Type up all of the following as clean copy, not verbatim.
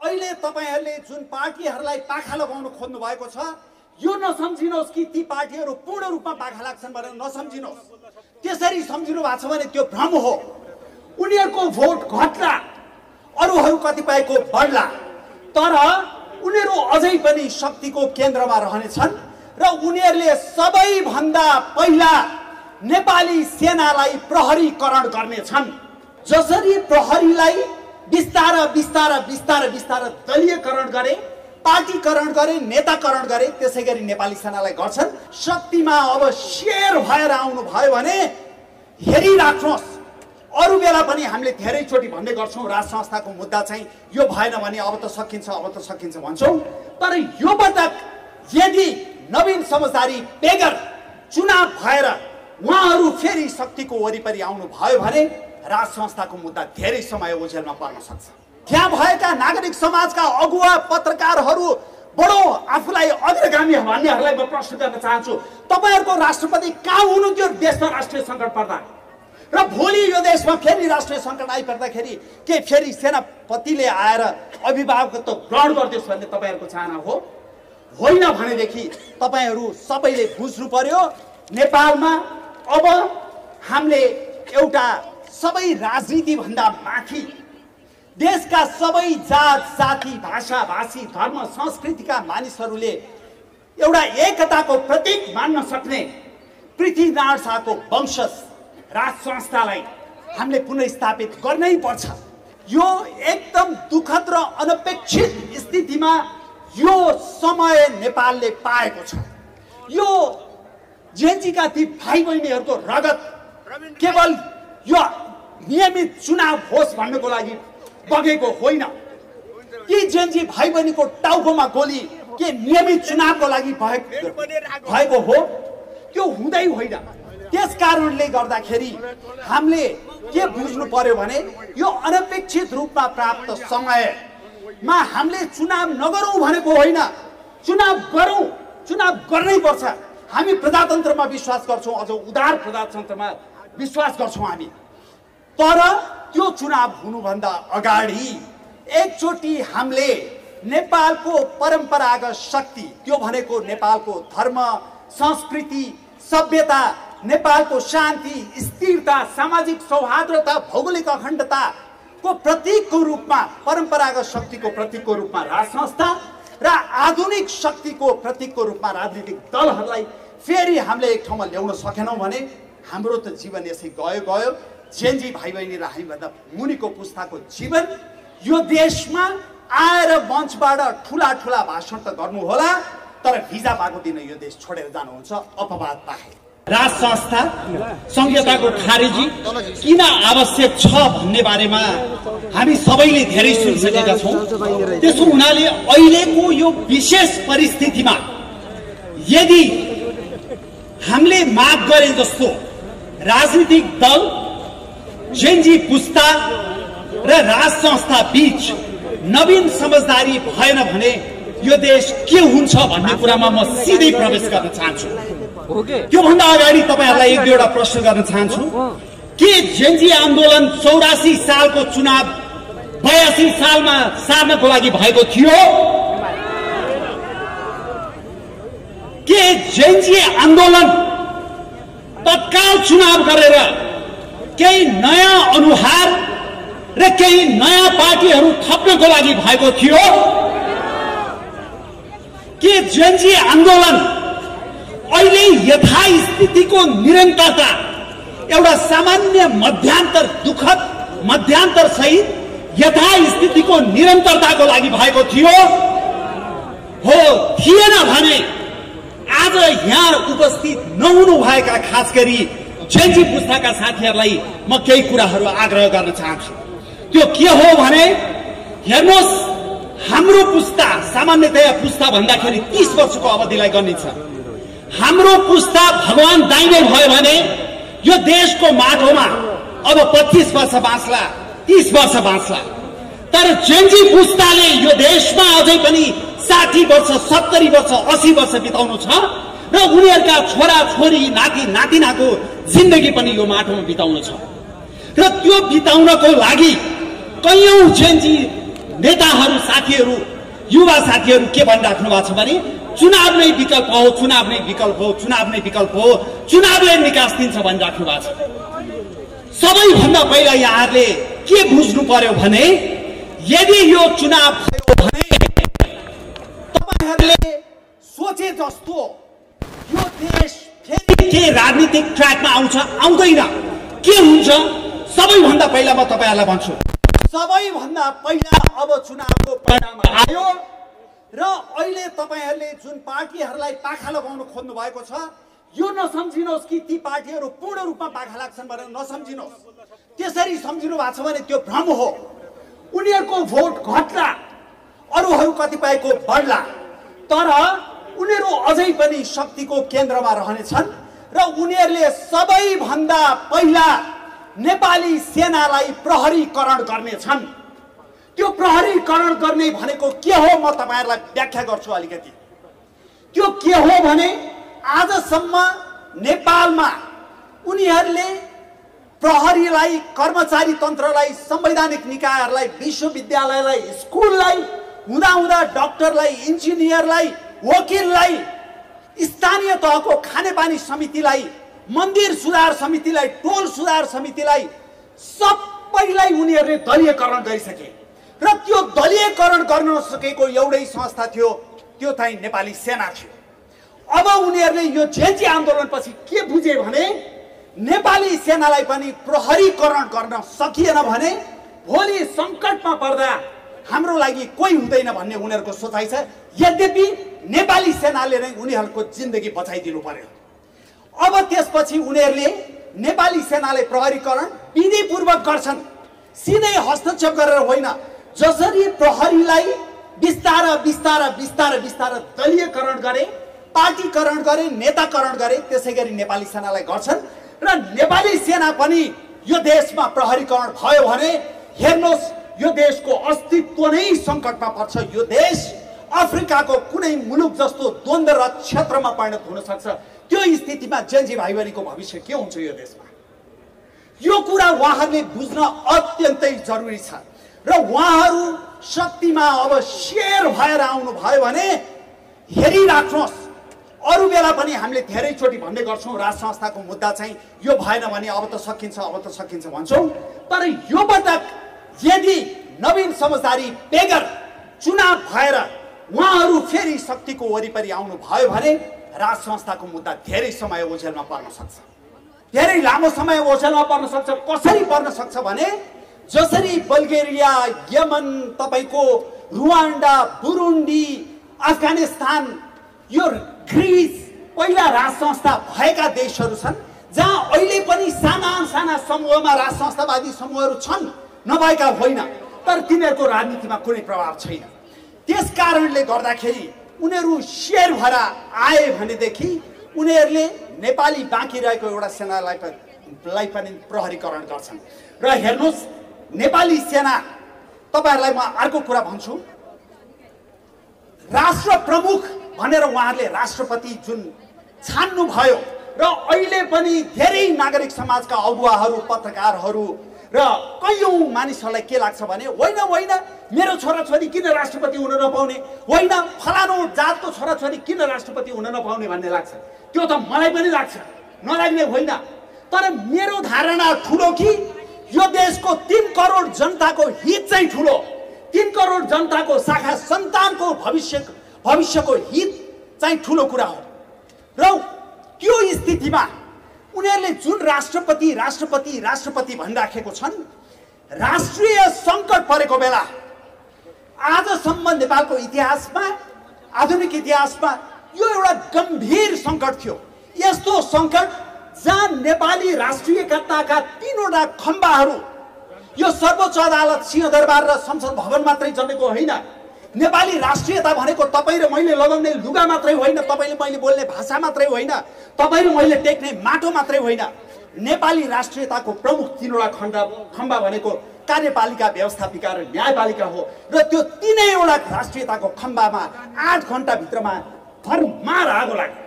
अहिले तपाईहरुले जुन पार्टीहरुलाई पाखा लगाउन खोज्नु भएको छ यो नसम्झिनुहोस् कि ती पार्टीहरु पूर्ण रूपमा पाखा लाग्छन् भनेर नसम्झिनुहोस्। त्यसरी सम्झिनु भएको छ भने त्यो भ्रम हो। उनीहरुको भोट घट्ला, अरूहरु कतिपयको बढ्ला, तर उनीहरु अझै पनि शक्तिको केन्द्रमा रहनेछन् र उनीहरुले सबैभन्दा पहिला नेपाली सेनालाई प्रहरीकरण गर्नेछन्। जसरी प्रहरीलाई बिस्तार दलीयकरण गरे, पार्टीकरण गरे, नेताकरण गरे, त्यसैगरी नेपाली सेनालाई गर्छन्। शक्तिमा अब शेर भएर आउनु भयो भने हेरिराख्नुहोस्। अरु बेला पनि हामीले धेरैचोटि भन्दै गर्छौं राज संस्थाको मुद्दा चाहिँ यो भएन भने अब त सकिन्छ भन्छौं, तर यो पटक यदि नवीन समझदारी बेगर चुनाव भएर उहाँहरु फेरि शक्तिको वरिपरि आउनु भयो भने राज संस्थाको मुद्दा धेरै समय ओझेलमा पर्न सक्छ। त्यहाँ भएका नागरिक समाजका अगुवा पत्रकारहरु बडो आफूलाई अग्रगामी भन्नेहरुलाई म प्रश्न गर्न चाहन्छु, तपाईहरुको राष्ट्रपति कहाँ हुनुहुन्थ्यो देशमा राष्ट्रिय संकट पर्दा? र भोलि यो देशमा फेरि राष्ट्रिय संकट आइपर्दाखेरि के फेरि सेनापतिले आएर अभिभावकत्व ग्रहण गर्दियोस् भन्ने तपाईहरुको चाहना हो? होइन भनेदेखि तपाईहरु सबैले बुझ्नु पर्यो, नेपालमा अब हामीले एउटा सबै राजनीति भन्दा माथि देशका सबै जात जाति भाषा भाषी धर्म संस्कृतिका मानिसहरूले एउटा एकताको प्रतीक मान्न सक्ने पृथ्वीनारायण शाहको वंशज राज संस्थालाई हामीले पुनर्स्थापित गर्नै पर्छ। यो एकदम दुःखद र अनपेक्षित स्थितिमा यो समय नेपालले पाएको छ। यो जेएनजीका ती भाइ बहिनीहरुको रगत केवल यो नियमित चुनाव होस् भन्नको लागि बगेको होइन कि जेएनजी भाइ बहिनीको टाउकोमा गोली के नियमित चुनावको लागि भएको हो? त्यो हुँदै होइन। त्यस कारणले गर्दाखेरि हामीले के बुझ्नु पर्यो भने यो अनपेक्षित रूपमा प्राप्त समयमा हामीले चुनाव नगरौं भनेको होइन, चुनाव गरौं, चुनाव गर्नै पर्छ। हामी प्रजातन्त्रमा विश्वास गर्छौं, अझ उदार प्रजातन्त्रमा विश्वास गर्छौं हामी, तर त्यो चुनाव हुनुभन्दा अगाडि एकचोटि हामीले नेपालको परम्परागत शक्ति, त्यो भनेको नेपालको धर्म, संस्कृति, सभ्यता, नेपालको शान्ति, स्थिरता, सामाजिक सौहार्दता, भौगोलिक अखण्डताको प्रतीकको रूपमा, परम्परागत शक्तिको प्रतीकको रूपमा राज संस्था र आधुनिक शक्तिको प्रतीकको रूपमा राजनीतिक दलहरूलाई फेरि हामीले एक ठाउँमा ल्याउन सकेनौं भने हाम्रो त जीवन यसै गयो। जेएनजी भाइ बहिनी र हामीभन्दा मुनिको पुस्ताको जीवन यो देशमा आएर मञ्चबाट ठूला भाषण त गर्नु होला, तर भिजा पाएको दिन यो देश छोडेर जानुहुन्छ अपवाद बाहेक। राज संस्था संहिताको खारेजी किन आवश्यक छ भन्ने बारेमा हामी सबैले धेरै सुनिसकेका छौं। त्यसो हुनाले अहिलेको यो विशेष परिस्थितिमा यदि हामीले माग गरे जस्तो राजनीतिक दल, जेएनजी पुस्ता र राज संस्था बीच नवीन समझदारी भएन भने यो देश के हुन्छ भन्ने कुरामा म सिधै प्रवेश गर्न चाहन्छु। त्यो भन्दा अगाडि तपाईहरुलाई एक दुईवटा प्रश्न गर्न चाहन्छु। के जेएनजी आन्दोलन 84 सालको चुनाव 82 सालमा सार्नको लागि भएको थियो? के जेएनजी आन्दोलन तत्काल चुनाव गरेर केही नयाँ अनुहार र केही नयाँ पार्टीहरू थप्नको लागि भएको थियो? के जेएनजी आन्दोलन अहिले यथास्थितिको निरन्तरता, एउटा सामान्य मध्यान्तर, दुःखद मध्यान्तर सहित यथास्थितिको निरन्तरताको लागि भएको थियो? हो, थिएन भने आज यहाँ उपस्थित नहुनु भएका खास गरी जेएनजी पुस्ताका साथीहरूलाई म केही कुराहरू आग्रह गर्न चाहन्छु। त्यो के हो भने हेर्नुहोस्, हाम्रो पुस्ता सामान्यतया पुस्ता भन्दाखेरि 30 वर्षको अवधिलाई गनिन्छ। हाम्रो पुस्ता भगवान दाइने भयो भने यो देशको माटोमा अब 25 वर्ष बाँच्ला, 30 वर्ष बाँच्ला, तर जेएनजी पुस्ताले यो देशमा अझै पनि 60 वर्ष, 70 वर्ष, 80 वर्ष बिताउनु छ र उनीहरूका छोरा छोरी, नाति नातिनाको जिन्दगी पनि यो माटोमा बिताउनु छ। र त्यो बिताउनको लागि कैयौं जेएनजी नेताहरू साथीहरू युवा साथीहरू के भनिराख्नु भएको छ भने चुनाव नै विकल्प हो, चुनाव नै विकल्प हो, चुनाव नै विकल्प हो, चुनावले निकास दिन्छ भनिराख्नु भएको छ। सबैभन्दा पहिला यहाँहरूले के बुझ्नु पर्यो भने यदि यो चुनाव भयो भने तपाईहरूले सोचे जस्तो यो देश फेरि के राजनीतिक ट्र्याकमा आउँछ आउँदैन के हुन्छ, सबैभन्दा पहिला म तपाईहरुलाई भन्छु, सबैभन्दा पहिला अब चुनावको परिणाम आयो र अहिले तपाईहरुले जुन पार्टीहरुलाई पाखा लगाउन खोज्नु भएको छ यो नसम्झिनुहोस् कि ती पार्टीहरु पूर्ण रूपमा पाखा लाग्छन् भनेर नसम्झिनुहोस्। त्यसरी सम्झिनु भएको छ भने त्यो भ्रम हो। उनीहरुको भोट घट्ला, अरूहरु कतिपयको बढ्ला, तर उनीहरु अझै पनि शक्तिको केन्द्रमा रहनेछन् र उनीहरुले सबैभन्दा पहिला नेपाली सेनालाई प्रहरीकरण गर्नेछन्। त्यो प्रहरीकरण गर्ने भनेको के हो म तपाईहरुलाई व्याख्या गर्छु अलिकति। त्यो के हो भने आजसम्म नेपालमा उनीहरुले प्रहरीलाई, कर्मचारी तन्त्रलाई, संवैधानिक निकायहरूलाई, विश्वविद्यालयलाई, स्कुललाई, हुँदा हुँदा डाक्टरलाई, इन्जिनियरलाई, वकिललाई, स्थानीय तहको खानेपानी समितिलाई, मन्दिर सुधार समितिलाई, टोल सुधार समितिलाई, सबैलाई उनीहरूले दलीयकरण गरिसके र त्यो दलीयकरण गर्न नसकेको एउटै संस्था थियो, त्यो चाहिँ नेपाली सेना थियो। अब उनीहरूले यो जेन्जी आन्दोलनपछि के बुझे भने नेपाली सेनालाई पनि प्रहरीकरण गर्न सकिएन भने भोलि सङ्कटमा पर्दा हाम्रो लागि कोही हुँदैन भन्ने उनीहरूको सोचाइ छ। यद्यपि नेपाली सेनाले नै उनीहरूको जिन्दगी बचाइदिनु पर्यो। अब त्यसपछि उनीहरूले नेपाली सेनाले प्रहरीकरण विधिपूर्वक गर्छन्, सिधै हस्तक्षेप गरेर होइन। जसरी प्रहरीलाई बिस्तारा बिस्तारा बिस्तारा बिस्तारा दलीयकरण गरे, पार्टीकरण गरे, नेताकरण गरे, त्यसै गरी नेपाली सेनालाई गर्छन् र नेपाली सेना पनि यो देशमा प्रहरीकरण भयो भने हेर्नुहोस् यो देशको अस्तित्व नै सङ्कटमा पर्छ। यो देश अफ्रिकाको कुनै मुलुक जस्तो द्वन्द्वरत क्षेत्रमा परिणत हुन सक्छ। त्यो स्थितिमा जेन्जी भाइ बहिनीको भविष्य के हुन्छ यो देशमा, यो कुरा उहाँहरूले बुझ्न अत्यन्तै जरुरी छ। र उहाँहरू शक्तिमा अब शेर भएर आउनु भयो भने हेरिराख्नुहोस्। अरू बेला पनि हामीले धेरैचोटि भन्ने गर्छौँ राज संस्थाको मुद्दा चाहिँ यो भएन भने अब त सकिन्छ, अब त सकिन्छ भन्छौँ, तर यो पटक यदि नवीन समझदारी बेगर चुनाव भएर उहाँहरू फेरि शक्तिको वरिपरि आउनु भयो भने राज संस्थाको मुद्दा धेरै समय ओझेलमा पर्न सक्छ, धेरै लामो समय ओझेलमा पर्न सक्छ। कसरी पर्न सक्छ भने जसरी बल्गेरिया, यमन, तपाईको रुवान्डा, बुरुन्डी, अफगानिस्तान, यो ग्रिस पहिला राज संस्था भएका देशहरू छन् जहाँ अहिले पनि साना साना समूहमा राज संस्थावादी समूहहरू छन्, नभएका होइन, तर तिनीहरूको राजनीतिमा कुनै प्रभाव छैन। त्यस कारणले गर्दाखेरि उनीहरू शेर भएर आए भनेदेखि उनीहरूले नेपाली बाँकी रहेको एउटा सेनालाई पनि प्रहरीकरण गर्छन्। र हेर्नुहोस् नेपाली सेना, तपाईहरुलाई म अर्को कुरा भन्छु, राष्ट्र प्रमुख भनेर उहाँहरूले राष्ट्रपति जुन छान्नु भयो र अहिले पनि धेरै नागरिक समाजका अगुवाहरू, पत्रकारहरू र कयौं मानिसहरूलाई के लाग्छ भने होइन होइन मेरो छोराछोरी किन राष्ट्रपति हुन नपाउने, होइन फलानो जातको छोराछोरी किन राष्ट्रपति हुन नपाउने भन्ने लाग्छ। त्यो त मलाई पनि लाग्छ, नलाग्ने होइन, तर मेरो धारणा ठुलो कि यो देशको 3 करोड जनताको हित चाहिँ ठुलो, 3 करोड जनताको शाखा सन्तानको भविष्यको हित चाहिँ ठुलो कुरा हो। र त्यो स्थितिमा उनीहरूले जुन राष्ट्रपति राष्ट्रपति राष्ट्रपति भनिराखेको छन्, राष्ट्रिय सङ्कट परेको बेला आजसम्म नेपालको इतिहासमा, आधुनिक इतिहासमा यो एउटा गम्भीर सङ्कट थियो। यस्तो सङ्कट जहाँ नेपाली राष्ट्रियताका 3वटा खम्बाहरू, यो सर्वोच्च अदालत, सिंहदरबार र संसद भवन मात्रै जन्मेको होइन। नेपाली राष्ट्रियता भनेको तपाईँ र मैले लगाउने लुगा मात्रै होइन, तपाईँले मैले बोल्ने भाषा मात्रै होइन, तपाईँ र मैले टेक्ने माटो मात्रै होइन। नेपाली राष्ट्रियताको प्रमुख 3वटा खम्बा भनेको कार्यपालिका, व्यवस्थापिका र न्यायपालिका हो। र त्यो 3वटा राष्ट्रियताको खम्बामा 8 घण्टाभित्रमा भरमार आगो लाग्यो।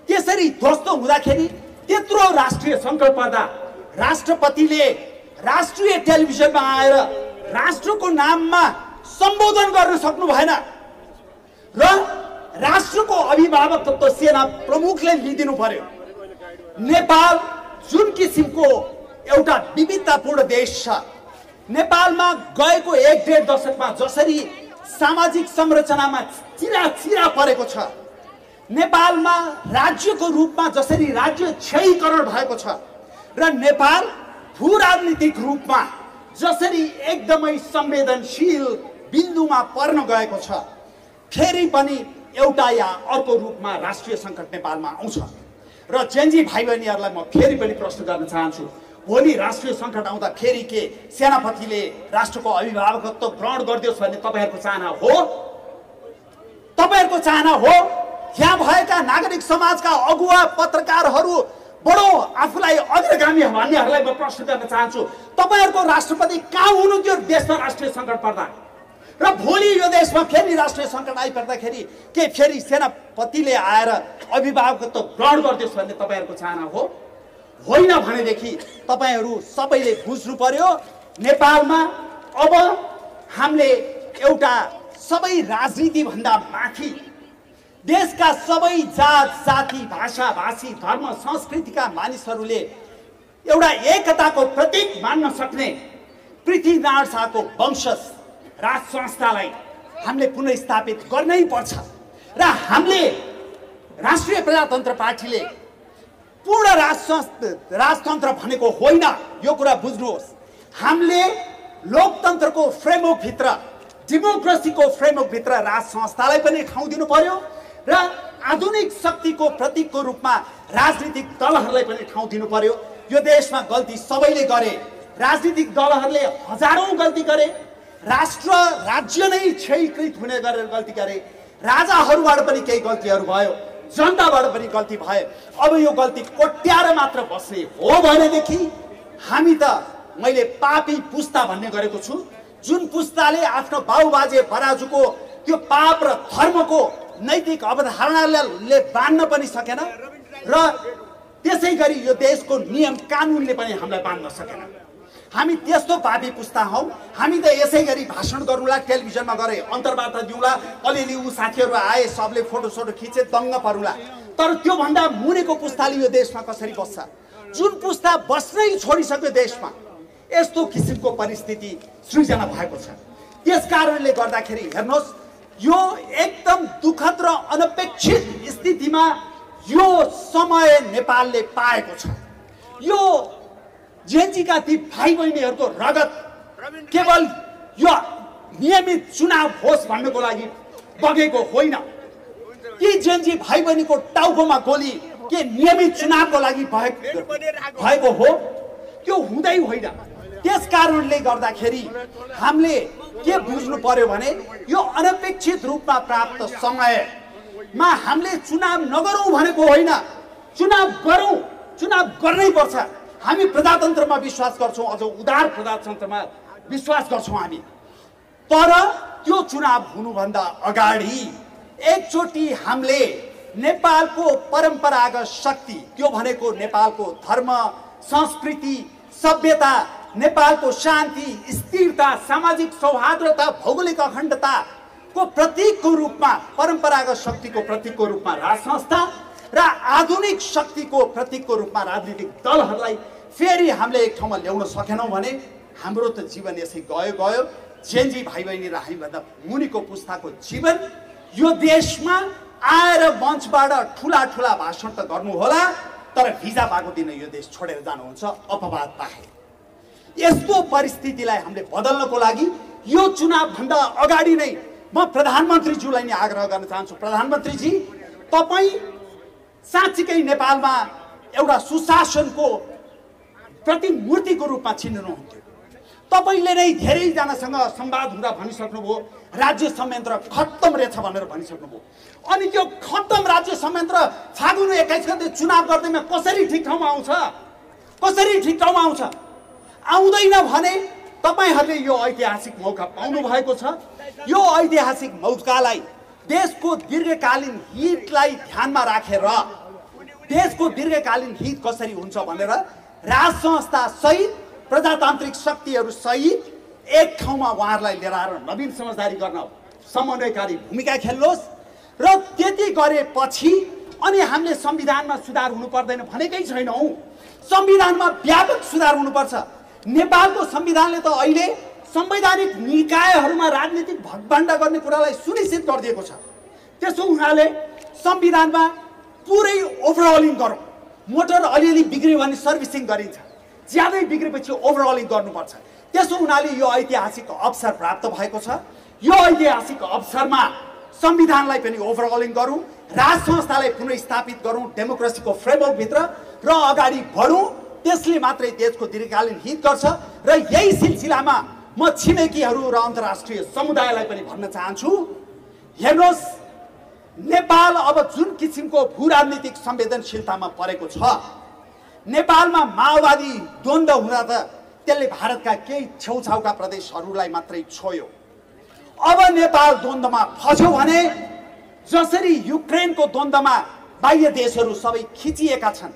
त्यसरी ध्वस्त हुँदाखेरि त्यत्रो राष्ट्रिय सङ्कट पर्दा राष्ट्रपतिले राष्ट्रिय टेलिभिजनमा आएर राष्ट्रको नाममा सम्बोधन गर्न सक्नु भएन र राष्ट्रको अभिभावकत्व सेना प्रमुखले लिदिनु पर्यो। नेपाल जुन किसिमको एउटा विविधतापूर्ण देश छ, नेपालमा गएको 1.5 दशकमा जसरी सामाजिक संरचनामा चिरा परेको छ, नेपालमा राज्यको रूपमा जसरी राज्य क्षयीकरण भएको छ र नेपाल भू राजनीतिक रूपमा जसरी एकदमै संवेदनशील बिन्दुमा पर्न गएको छ, फेरि पनि एउटा या अर्को रूपमा राष्ट्रिय सङ्कट नेपालमा आउँछ। र जेन्जी भाइ बहिनीहरूलाई म फेरि पनि प्रश्न गर्न चाहन्छु, भोलि राष्ट्रिय सङ्कट आउँदा फेरि के सेनापतिले राष्ट्रको अभिभावकत्व ग्रहण गरिदियोस् भन्ने तपाईँहरूको चाहना हो? तपाईँहरूको चाहना हो? यहाँ भएका नागरिक समाजका अगुवा पत्रकारहरू बडो आफूलाई अग्रगामी भन्नेहरूलाई म प्रश्न गर्न चाहन्छु, तपाईँहरूको राष्ट्रपति कहाँ हुनुहुन्थ्यो देशमा राष्ट्रिय सङ्कट पर्दा? र भोलि यो देशमा फेरि राष्ट्रिय सङ्कट आइपर्दाखेरि के फेरि सेनापतिले आएर अभिभावकत्व ग्रहण गरिदियोस् भन्ने तपाईँहरूको चाहना हो? होइन भनेदेखि तपाईँहरू सबैले बुझ्नु पर्यो, नेपालमा अब हामीले एउटा सबै राजनीतिभन्दा माथि देशका सबै जात जाति भाषा भाषी धर्म संस्कृतिका मानिसहरूले एउटा एकताको प्रतीक मान्न सक्ने पृथ्वीनारायण शाहको वंशज राज संस्थालाई हामीले पुनर्स्थापित गर्नै पर्छ। र हामीले राष्ट्रिय प्रजातन्त्र पार्टीले पूर्ण राजतन्त्र भनेको होइन, यो कुरा बुझ्नुहोस्। हामीले लोकतन्त्रको फ्रेमवर्कभित्र, डेमोक्रेसीको फ्रेमवर्कभित्र राज संस्थालाई पनि ठाउँ दिनु पर्यो र आधुनिक शक्तिको प्रतीकको रूपमा राजनीतिक दलहरूलाई पनि ठाउँ दिनु पर्यो। यो देशमा गल्ती सबैले गरे, राजनीतिक दलहरूले हजारौं गल्ती गरे, राष्ट्र राज्य नै क्षयीकृत हुने गरेर गल्ती गरे, राजाहरूबाट पनि केही गल्तीहरू भयो, जनताबाट पनि गल्ती भयो। अब यो गल्ती कोट्याएर मात्र बस्ने हो भनेदेखि हामी त मैले पापी पुस्ता भन्ने गरेको छु, जुन पुस्ताले आफ्नो बाबुबाजे बराजुको त्यो पाप र धर्मको नैतिक अवधारणाले बाँध्न पनि सकेन र त्यसै गरी यो देशको नियम कानुनले पनि हामीलाई बाँध्न सकेन। हामी त्यस्तो पापी पुस्ता हौं। हामी त यसै गरी भाषण गरौँला, टेलिभिजनमा गरे अन्तर्वार्ता दिउँला, अलिअलि ऊ साथीहरू आए सबले फोटो खिचे दङ्ग परुला, तर त्यो भन्दा मुनिको पुस्ताले यो देशमा कसरी बस्छ? जुन पुस्ता बस्नै छोडिसक्यो देशमा, यस्तो किसिमको परिस्थिति सृजना भएको छ। त्यस कारणले गर्दाखेरि हेर्नुहोस्, यो एकदम दुःखद र अनपेक्षित स्थितिमा यो समय नेपालले पाएको छ। यो जेन्जीका ती भाइ बहिनीहरूको रगत केवल यो नियमित चुनाव होस् भन्नको लागि बगेको होइन। ती जेन्जी भाइ बहिनीको टाउकोमा गोली के नियमित चुनावको लागि भएको हो? त्यो हुँदै होइन। त्यस कारणले गर्दाखेरि हामीले के बुझ्नु पर्यो भने यो अनपेक्षित रूपमा प्राप्त समयमा हामीले चुनाव नगरौँ भनेको होइन, चुनाव गरौँ, चुनाव गर्नै पर्छ। हामी प्रजातन्त्रमा विश्वास गर्छौँ, अझ उदार प्रजातन्त्रमा विश्वास गर्छौँ हामी। तर त्यो चुनाव हुनुभन्दा अगाडि एकचोटि हामीले नेपालको परम्परागत शक्ति, त्यो भनेको नेपालको धर्म, संस्कृति, सभ्यता, नेपालको शान्ति, स्थिरता, सामाजिक सौहार्दता, भौगोलिक अखण्डताको प्रतीकको रूपमा, परम्परागत शक्तिको प्रतीकको रूपमा राज संस्था र आधुनिक शक्तिको प्रतीकको रूपमा राजनीतिक दलहरूलाई फेरि हामीले एक ठाउँमा ल्याउन सकेनौँ भने हाम्रो त जीवन यसै गयो। जेन्जी भाइ बहिनी र हामीभन्दा मुनिको पुस्ताको जीवन यो देशमा आएर मञ्चबाट ठुला भाषण त गर्नुहोला, तर भिजा पाएको दिन यो देश छोडेर जानुहुन्छ अपवाद बाहेक। यस्तो परिस्थितिलाई हामीले बदल्नको लागि यो चुनावभन्दा अगाडि नै म प्रधानमन्त्रीज्यूलाई नै आग्रह गर्न चाहन्छु, प्रधानमन्त्रीजी तपाईँ साँच्चीकै नेपालमा एउटा सुशासनको प्रतिमूर्तिको रूपमा चिन्नुहुन्थ्यो। तपाईँले नै धेरैजनासँग संवाद हुँदा भनिसक्नुभयो राज्य संयन्त्र खत्तम रहेछ भनेर भनिसक्नुभयो। अनि त्यो खत्तम राज्य संयन्त्र फागुन 21 गते चुनाव गर्दैमा कसरी ठिक ठाउँमा आउँछ? कसरी ठिक ठाउँमा आउँछ? आउँदैन भने तपाईहरूले यो ऐतिहासिक मौका पाउनु भएको छ। यो ऐतिहासिक मौकालाई देशको दीर्घकालीन हितलाई ध्यानमा राखेर, देशको दीर्घकालीन हित कसरी हुन्छ भनेर राज संस्था सहित, प्रजातान्त्रिक शक्तिहरू सहित एक ठाउँमा उहाँहरूलाई लिएर आएर नवीन समझदारी गर्न समन्वयकारी भूमिका खेल्नुहोस् र त्यति गरेपछि अनि हामीले संविधानमा सुधार हुनु पर्दैन भनेकै छैनौँ। संविधानमा व्यापक सुधार हुनुपर्छ। नेपालको संविधानले त अहिले संवैधानिक निकायहरूमा राजनीतिक भगभण्डा गर्ने कुरालाई सुनिश्चित गरिदिएको छ। त्यसो हुनाले संविधानमा पुरै ओभरअलिङ गरौँ। मोटर अलिअलि बिग्रियो भने सर्भिसिङ गरिन्छ, ज्यादै बिग्रेपछि ओभरअलिङ गर्नुपर्छ। त्यसो हुनाले यो ऐतिहासिक अवसर प्राप्त भएको छ। यो ऐतिहासिक अवसरमा संविधानलाई पनि ओभरअलिङ गरौँ, राज संस्थालाई पुनर्स्थापित गरौँ डेमोक्रेसीको फ्रेमवर्कभित्र र अगाडि बढौँ। त्यसले मात्रै देशको दीर्घकालीन हित गर्छ। र यही सिलसिलामा म छिमेकीहरू र अन्तर्राष्ट्रिय समुदायलाई पनि भन्न चाहन्छु, हेर्नुहोस्, नेपाल अब जुन किसिमको भूराजनीतिक संवेदनशीलतामा परेको छ, नेपालमा माओवादी द्वन्द्व हुँदा त त्यसले भारतका केही छेउछाउका प्रदेशहरूलाई मात्रै छोयो। अब नेपाल द्वन्द्वमा फस्यो भने जसरी युक्रेनको द्वन्द्वमा बाह्य देशहरू सबै खिचिएका छन्,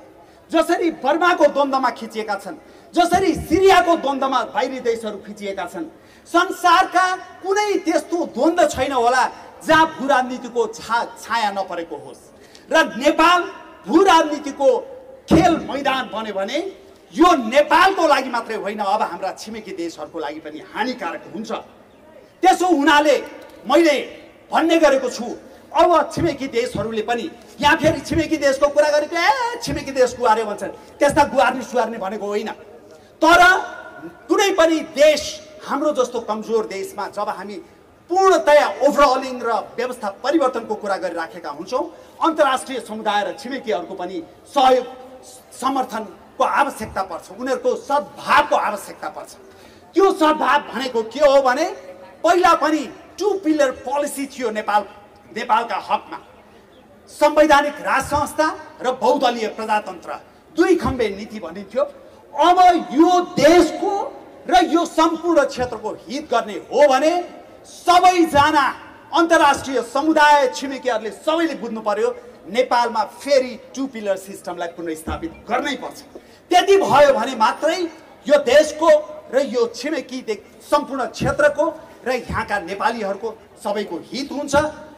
जसरी बर्माको द्वन्द्वमा खिचिएका छन्, जसरी सिरियाको द्वन्द्वमा बाहिरी देशहरू खिचिएका छन्, संसारका कुनै त्यस्तो द्वन्द्व छैन होला जहाँ भूराजनीतिको छाया नपरेको होस्। र नेपाल भूराजनीतिको खेल मैदान बन्यो भने यो नेपालको लागि मात्रै होइन, अब हाम्रा छिमेकी देशहरूको लागि पनि हानिकारक हुन्छ। त्यसो हुनाले मैले भन्ने गरेको छु, अब छिमेकी देशहरूले पनि यहाँ फेरि छिमेकी देशको कुरा गरेको छिमेकी देश गुहार्यो भन्छन्। त्यस्ता गुहार्ने सुहार्ने भनेको होइन। तर कुनै पनि देश हाम्रो जस्तो कमजोर देशमा जब हामी पूर्णतया ओभरअलिङ र व्यवस्था परिवर्तनको कुरा गरिराखेका हुन्छौँ, अन्तर्राष्ट्रिय समुदाय र छिमेकीहरूको पनि सहयोग समर्थनको आवश्यकता पर्छ, उनीहरूको सद्भावको आवश्यकता पर्छ। त्यो सद्भाव भनेको के हो भने पहिला पनि 2 पिलर पोलिसी थियो नेपालका हकमा, संवैधानिक राज संस्था र बहुदलीय प्रजातन्त्र, 2 खम्बे नीति भनिन्थ्यो। अब यो देशको र यो सम्पूर्ण क्षेत्रको हित गर्ने हो भने सबैजना अन्तर्राष्ट्रिय समुदाय छिमेकीहरूले सबैले बुझ्नु पर्यो, नेपालमा फेरि 2 पिलर सिस्टमलाई पुनर्स्थापित गर्नै पर्छ। त्यति भयो भने मात्रै यो देशको र यो छिमेकी सम्पूर्ण क्षेत्रको र यहाँका नेपालीहरूको सबैको हित हुन्छ।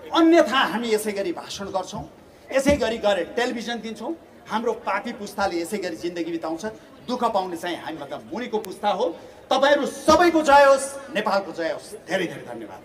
अन्यथा हामी यसै गरी भाषण गर्छौँ, यसै गरी गएर टेलिभिजन दिन्छौँ, हाम्रो पापी पुस्ताले यसै गरी जिन्दगी बिताउँछ। दुःख पाउने चाहिँ हामीभन्दा मुनिको पुस्ता हो। तपाईहरू सबैको जय होस्, नेपालको जय होस्। धेरै धेरै धन्यवाद।